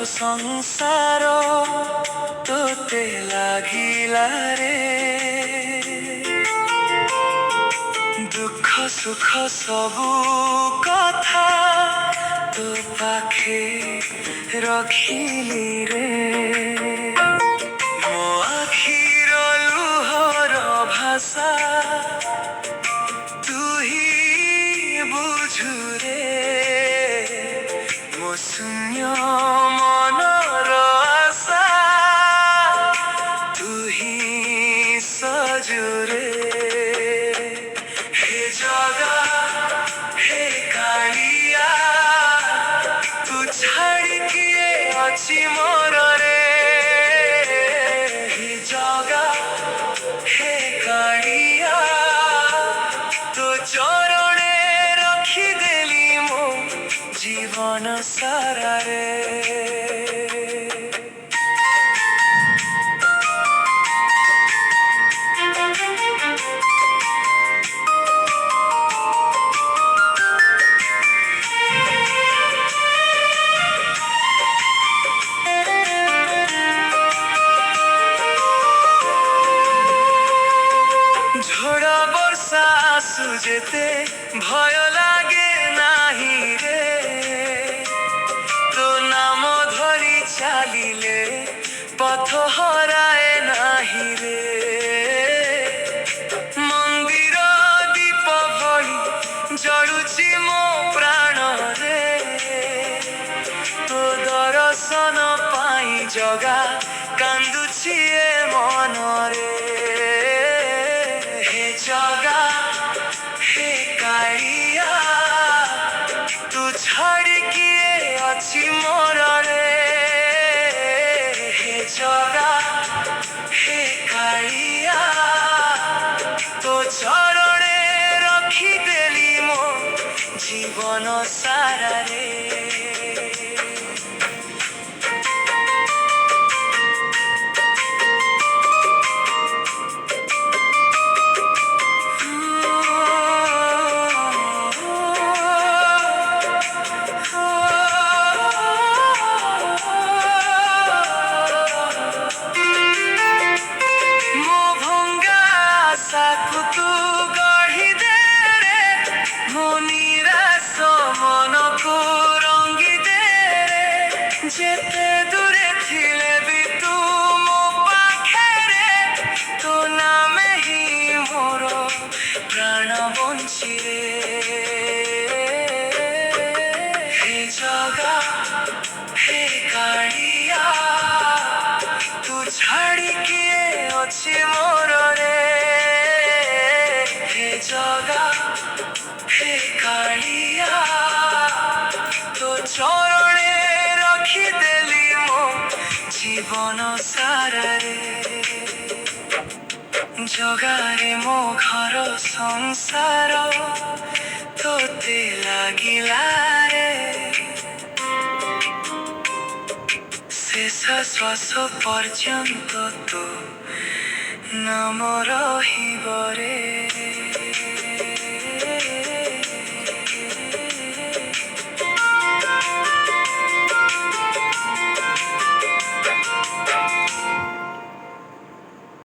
ସଂସାର ତୋତେ ଲାଗିଲା ରେ। ଦୁଃଖ ସୁଖ ସବୁ କଥା ତୋ ପାଖେ ରଖିଲି ରେ। ମୋ ଆଖିର ଲୁହର ଭାଷା ତୁ ହିଁ ବୁଝୁରେ। ମୋ ଶୂନ୍ୟ ମନର ଆଶା ତୁ ହିଁ ସଜୁରେ। हे जगा हे कालिया तू छाड़ी किए अच्छी मोर रे। हे जगा हे कालिया तो चरणे रखिदेली मो जीवन सारा रे। ঝড় বর্ষা আসু যেতে ভয় লাগে নাহি রে। তো নাম ধরি চালিলে পথ হরায় নাহি রে। মন্দির দীপ ভଳି জড়ুছি মো প্রাণ রে। তো দর্শন পাই জগা কান্দুছি এ মনরে। हे जगा हे कालिया तू छाड़ी किए अच्छी मोर रे। हे जगा हे कालिया तो चरणे रखिदेली मो जीवन सारा रे। ମୋ ଭଙ୍ଗା ଆଶାକୁ ତୁ ଗଢ଼ି ଦେ ରେ। ମୋ ନିରାଶ ମନକୁ ରଙ୍ଗି ଦେ ରେ। ଯେତେ ଦୂରେ ଥିଲେ ବି ତୁ ମୋ ପାଖରେ ତୋ ନାମେ ହିଁ ମୋର ପ୍ରାଣ ବଞ୍ଚି ରେ। हे जगा हे कालिया तू छाड़ी किए अच्छी मोर रे। हे जगा हे कालिया तो चरणे रखिदेली मो जीवन सारा रे। जगारे मो घर संसार तोते लागिला रे। शेष श्वास पर्यंत तो नाम रहिब रे।